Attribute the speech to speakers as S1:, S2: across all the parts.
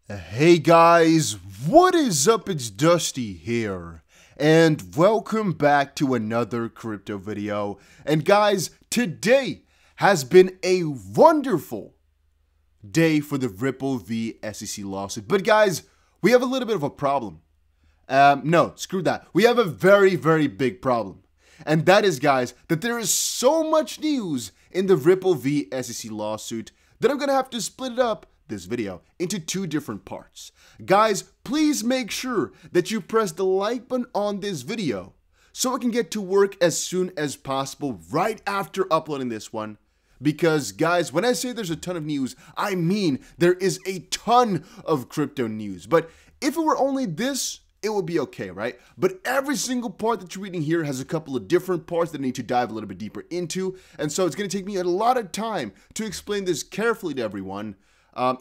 S1: Hey guys, what is up? It's Dusty here, and welcome back to another crypto video. And guys, today has been a wonderful day for the Ripple v SEC lawsuit. But guys, we have a little bit of a problem. No, screw that. We have a very, very big problem. And that is, guys, that there is so much news in the Ripple v SEC lawsuit that I'm going to have to split it up this video into two different parts. Guys, please make sure that you press the like button on this video so I can get to work as soon as possible right after uploading this one. Because guys, when I say there's a ton of news, I mean there is a ton of crypto news. But if it were only this, it would be okay, right? But every single part that you're reading here has a couple of different parts that I need to dive a little bit deeper into. And so it's going to take me a lot of time to explain this carefully to everyone.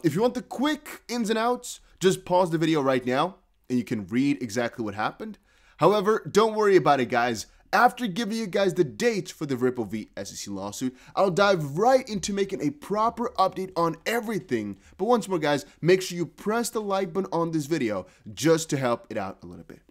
S1: If you want the quick ins and outs, just pause the video right now and you can read exactly what happened. However, don't worry about it, guys. After giving you guys the dates for the Ripple v SEC lawsuit, I'll dive right into making a proper update on everything. But once more, guys, make sure you press the like button on this video just to help it out a little bit.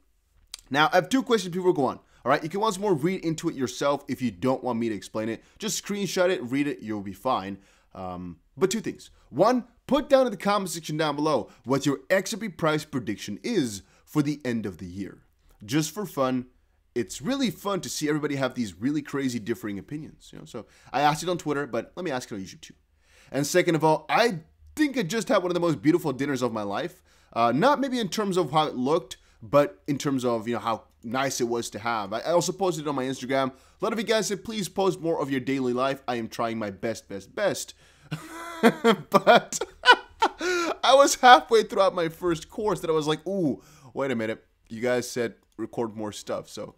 S1: Now, I have two questions before we go on. All right, you can once more read into it yourself if you don't want me to explain it. Just screenshot it, read it, you'll be fine. But two things. One, put down in the comment section down below what your XRP price prediction is for the end of the year. Just for fun. It's really fun to see everybody have these really crazy differing opinions. So I asked it on Twitter, but let me ask it on YouTube too. And second of all, I think I just had one of the most beautiful dinners of my life. Not maybe in terms of how it looked, but in terms of how nice it was to have. I also posted it on my Instagram. A lot of you guys said, please post more of your daily life. I am trying my best. But I was halfway throughout my first course that I was like, ooh, wait a minute. You guys said record more stuff, so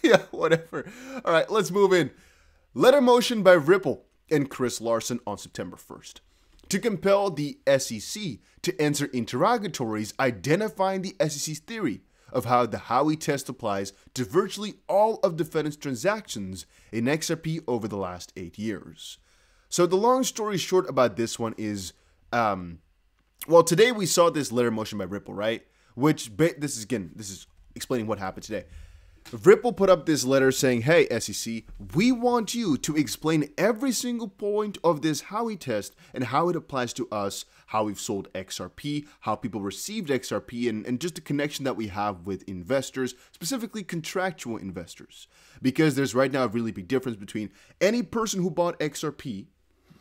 S1: yeah, whatever. All right, let's move in. Letter motion by Ripple and Chris Larson on September 1st to compel the SEC to answer interrogatories identifying the SEC's theory of how the Howey test applies to virtually all of defendants' transactions in XRP over the last 8 years. So the long story short about this one is, well, today we saw this letter motion by Ripple, right? Which, this is explaining what happened today. Ripple put up this letter saying, hey, SEC, we want you to explain every single point of this Howey test and how it applies to us, how we've sold XRP, how people received XRP, and just the connection that we have with investors, specifically contractual investors. Because there's right now a really big difference between any person who bought XRP,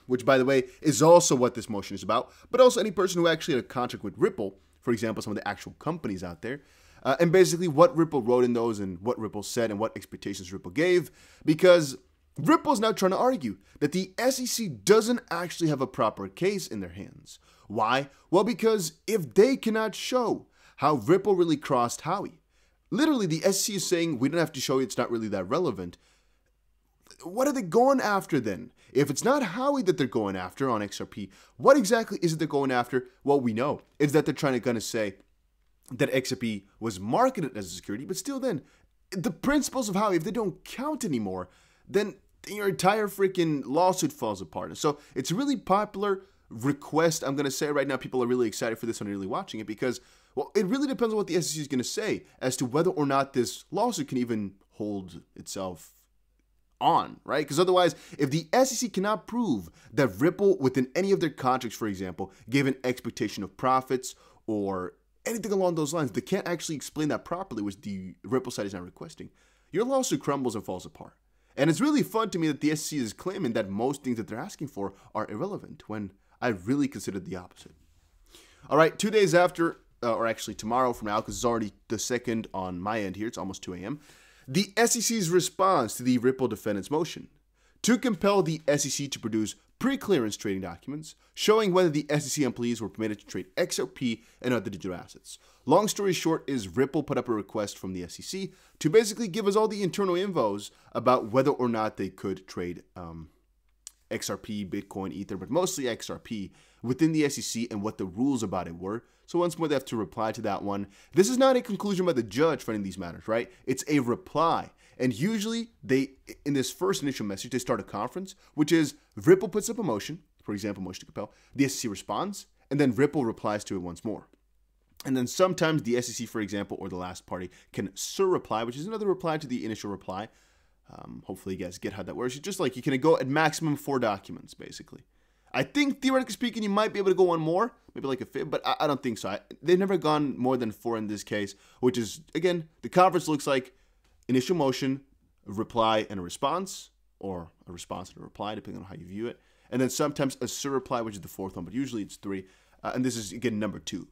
S1: which, by the way, is also what this motion is about, but also any person who actually had a contract with Ripple, for example, some of the actual companies out there, and basically what Ripple wrote in those and what Ripple said and what expectations Ripple gave, because Ripple's now trying to argue that the SEC doesn't actually have a proper case in their hands. Why? Well, because if they cannot show how Ripple really crossed Howey, literally the SEC is saying we don't have to show you, it's not really that relevant. What are they going after then? If it's not Howey that they're going after on XRP, what exactly is it they're going after? Well, we know is that they're trying to say that XRP was marketed as a security, but still then, the principles of Howey, if they don't count anymore, then your entire freaking lawsuit falls apart. And so it's a really popular request. I'm going to say right now, people are really excited for this one and really watching it because, well, it really depends on what the SEC is going to say as to whether or not this lawsuit can even hold itself on, right? Because otherwise, if the SEC cannot prove that Ripple within any of their contracts, for example, gave an expectation of profits or anything along those lines, they can't actually explain that properly, which the Ripple side is not requesting, your lawsuit crumbles and falls apart. And it's really fun to me that the SEC is claiming that most things that they're asking for are irrelevant when I really considered the opposite. All right, 2 days after, or actually tomorrow from now, because it's already the 2nd on my end here, it's almost 2 a.m., the SEC's response to the Ripple defendant's motion to compel the SEC to produce pre-clearance trading documents showing whether the SEC employees were permitted to trade XRP and other digital assets. Long story short is Ripple put up a request from the SEC to basically give us all the internal infos about whether or not they could trade XRP, Bitcoin, Ether, but mostly XRP within the SEC and what the rules about it were. So once more, they have to reply to that one. This is not a conclusion by the judge finding these matters, right? It's a reply. And usually they, in this first initial message, they start a conference, which is Ripple puts up a motion, for example, motion to compel, the SEC responds, and then Ripple replies to it once more. And then sometimes the SEC, for example, or the last party can surreply, which is another reply to the initial reply. Hopefully you guys get how that works. It's just like you can go at maximum 4 documents, basically. I think, theoretically speaking, you might be able to go one more, maybe like a 5th, but I don't think so. They've never gone more than 4 in this case, which is, again, the conference looks like initial motion, a reply and a response, or a response and a reply, depending on how you view it. And then sometimes a surreply, which is the 4th one, but usually it's 3. And this is, again, number 2.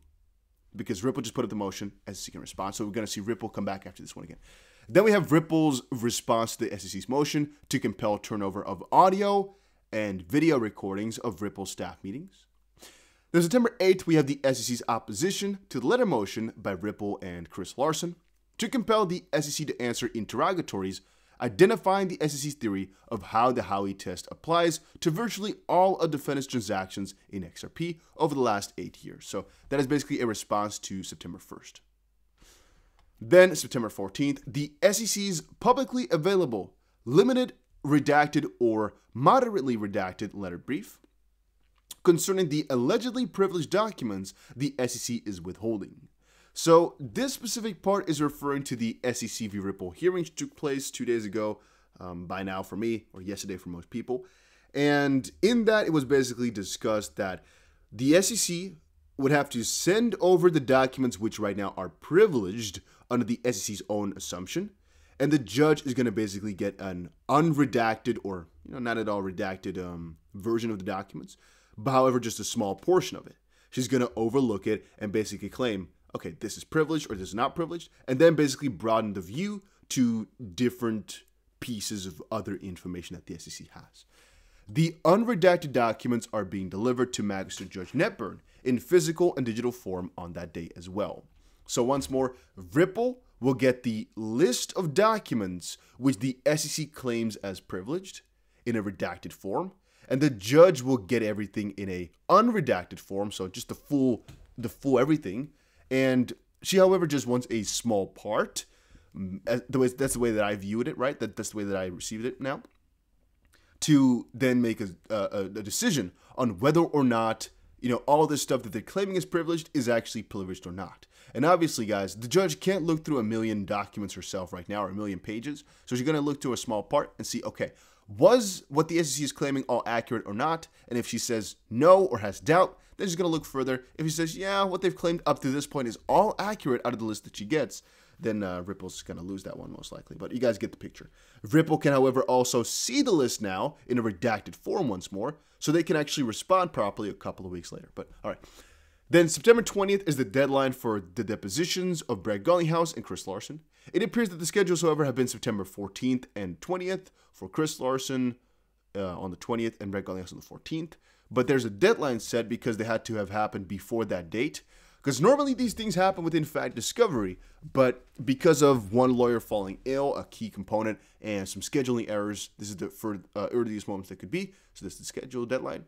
S1: Because Ripple just put up the motion, SEC can respond. So we're going to see Ripple come back after this one again. Then we have Ripple's response to the SEC's motion to compel turnover of audio and video recordings of Ripple staff meetings. Then September 8th, we have the SEC's opposition to the letter motion by Ripple and Chris Larson to compel the SEC to answer interrogatories identifying the SEC's theory of how the Howey test applies to virtually all of defendants' transactions in XRP over the last 8 years. So that is basically a response to September 1st. Then September 14th, the SEC's publicly available, limited, redacted, or moderately redacted letter brief concerning the allegedly privileged documents the SEC is withholding. So this specific part is referring to the Sccv Ripple hearings which took place 2 days ago, by now for me, or yesterday for most people. And in that, it was basically discussed that the SEC would have to send over the documents which right now are privileged under the SEC's own assumption. And the judge is going to basically get an unredacted or not at all redacted version of the documents, but however, just a small portion of it. She's going to overlook it and basically claim, okay, this is privileged or this is not privileged, and then basically broaden the view to different pieces of other information that the SEC has. The unredacted documents are being delivered to Magistrate Judge Netburn in physical and digital form on that day as well. So once more, Ripple will get the list of documents which the SEC claims as privileged in a redacted form, and the judge will get everything in a unredacted form, so just the full everything. And she, however, just wants a small part. That's the way that I viewed it, right? That's the way that I received it now. To then make a decision on whether or not, all this stuff that they're claiming is privileged is actually privileged or not. And obviously, guys, the judge can't look through 1 million documents herself right now, or 1 million pages. So she's going to look to a small part and see, okay, was what the SEC is claiming all accurate or not? And if she says no or has doubt, then she's going to look further. If she says, yeah, what they've claimed up to this point is all accurate out of the list that she gets, then Ripple's going to lose that one most likely. But you guys get the picture. Ripple can, however, also see the list now in a redacted form once more, so they can actually respond properly a couple of weeks later. But all right. Then September 20th is the deadline for the depositions of Brad Gollyhouse and Chris Larson. It appears that the schedules, however, have been September 14th and 20th for Chris Larson on the 20th and Brad Gollyhouse on the 14th. But there's a deadline set because they had to have happened before that date. Because normally these things happen within fact discovery, but because of one lawyer falling ill, a key component, and some scheduling errors, this is for earliest moments that could be. So this is the scheduled deadline.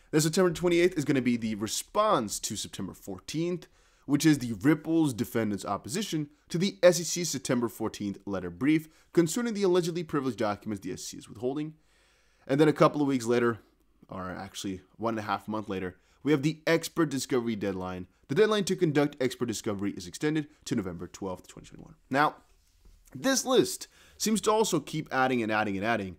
S1: Then September 28th is going to be the response to September 14th, which is the Ripple's defendant's opposition to the SEC's September 14th letter brief concerning the allegedly privileged documents the SEC is withholding. And then a couple of weeks later, or actually 1.5 months later, we have the expert discovery deadline. The deadline to conduct expert discovery is extended to November 12th, 2021. Now, this list seems to also keep adding and adding and adding.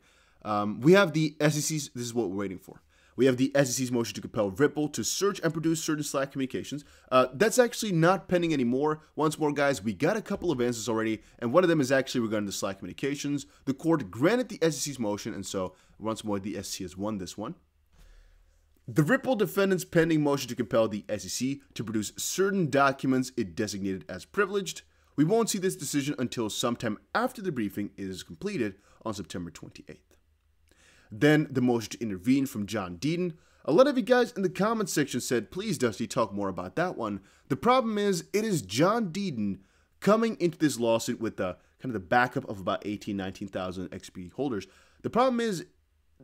S1: We have the SEC's, this is what we're waiting for. We have the SEC's motion to compel Ripple to search and produce certain Slack communications. That's actually not pending anymore. Once more, guys, we got a couple of answers already, and one of them is actually regarding the Slack communications. The court granted the SEC's motion, and so once more, the SEC has won this one. The Ripple defendant's pending motion to compel the SEC to produce certain documents it designated as privileged. We won't see this decision until sometime after the briefing is completed on September 28th. Then the motion to intervene from John Deaton. A lot of you guys in the comments section said, please, Dusty, talk more about that one. The problem is, it is John Deaton coming into this lawsuit with the kind of the backup of about 19,000 XP holders. The problem is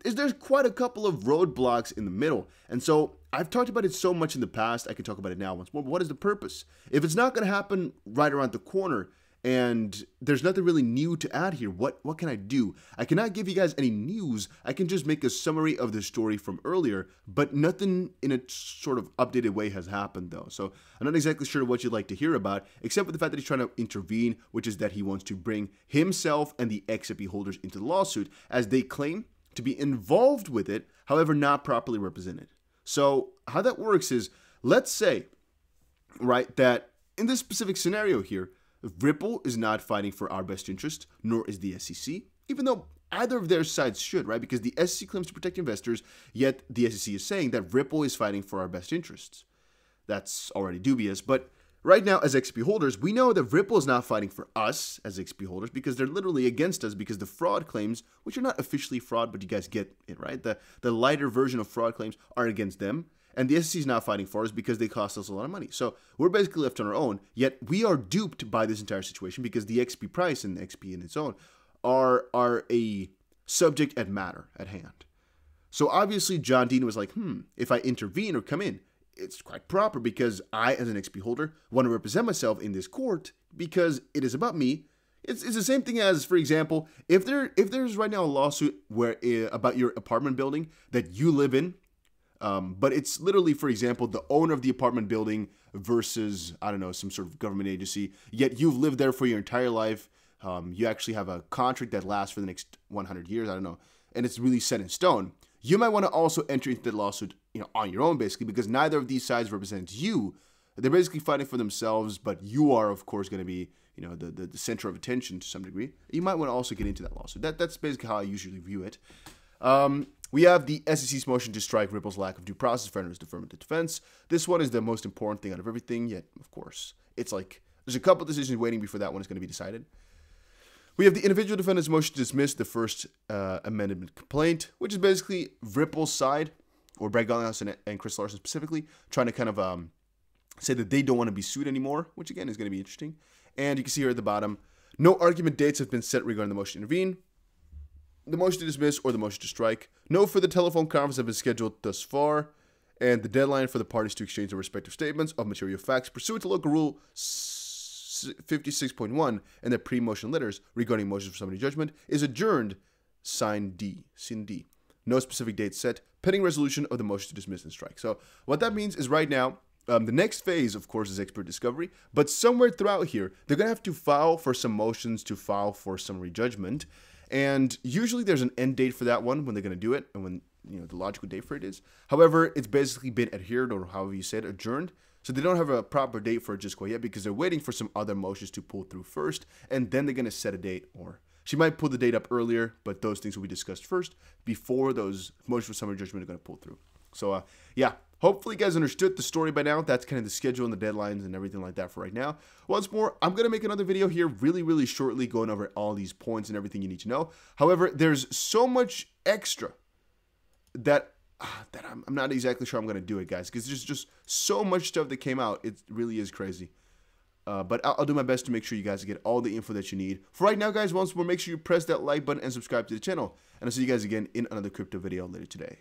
S1: there's quite a couple of roadblocks in the middle. And so I've talked about it so much in the past, I can talk about it now once more. But what is the purpose? If it's not going to happen right around the corner, And there's nothing really new to add here. What can I do? I cannot give you guys any news. I can just make a summary of the story from earlier, but nothing in a sort of updated way has happened though. So I'm not exactly sure what you'd like to hear about, except for the fact that he's trying to intervene, which is that he wants to bring himself and the XRP holders into the lawsuit, as they claim to be involved with it, however not properly represented. So how that works is, let's say, right, that in this specific scenario here, Ripple is not fighting for our best interest, nor is the SEC, even though either of their sides should, right? Because the SEC claims to protect investors, yet the SEC is saying that Ripple is fighting for our best interests. That's already dubious, but right now as XP holders, we know that Ripple is not fighting for us as XP holders because they're literally against us because the fraud claims, which are not officially fraud, but you guys get it, right? The lighter version of fraud claims are against them. And the SEC is not fighting for us because they cost us a lot of money. So we're basically left on our own, yet we are duped by this entire situation because the XP price and the XP in its own are a subject at matter at hand. So obviously John Dean was like, if I intervene or come in, it's quite proper because I, as an XP holder, want to represent myself in this court because it is about me. It's the same thing as, for example, if there's right now a lawsuit where about your apartment building that you live in, but it's literally, for example, the owner of the apartment building versus, I don't know, some sort of government agency, yet you've lived there for your entire life. You actually have a contract that lasts for the next 100 years, I don't know, and it's really set in stone. You might want to also enter into the lawsuit, on your own, basically, because neither of these sides represents you. They're basically fighting for themselves, but you are, of course, going to be, the center of attention to some degree. You might want to also get into that lawsuit. That's basically how I usually view it. We have the SEC's motion to strike Ripple's lack of due process for owners' affirmative defense. This one is the most important thing out of everything, yet, of course, it's like there's a couple decisions waiting before that one is going to be decided. We have the individual defendant's motion to dismiss the first amendment complaint, which is basically Ripple's side, or Brad Golly and Chris Larson specifically, trying to kind of say that they don't want to be sued anymore, which again is going to be interesting. And you can see here at the bottom, no argument dates have been set regarding the motion to intervene, the motion to dismiss, or the motion to strike. No further telephone conference have been scheduled thus far, and the deadline for the parties to exchange their respective statements of material facts pursuant to local rule 56.1 and their pre-motion letters regarding motions for summary judgment is adjourned, signed D. No specific date set, pending resolution of the motion to dismiss and strike. So what that means is right now, the next phase, of course, is expert discovery, but somewhere throughout here, they're going to have to file for some motions to file for summary judgment. And usually there's an end date for that one when they're going to do it and when the logical date for it is. However, it's basically been adhered, or however you said, adjourned. So they don't have a proper date for it just quite yet because they're waiting for some other motions to pull through first, and then they're going to set a date, or she might pull the date up earlier, but those things will be discussed first before those motions for summary judgment are going to pull through. So yeah, hopefully you guys understood the story by now. That's kind of the schedule and the deadlines and everything like that for right now. Once more, I'm going to make another video here really shortly going over all these points and everything you need to know. However, there's so much extra that I'm not exactly sure I'm going to do it, guys, because there's just so much stuff that came out. It really is crazy. But I'll do my best to make sure you guys get all the info that you need. For right now, guys, once more, make sure you press that like button and subscribe to the channel. And I'll see you guys again in another crypto video later today.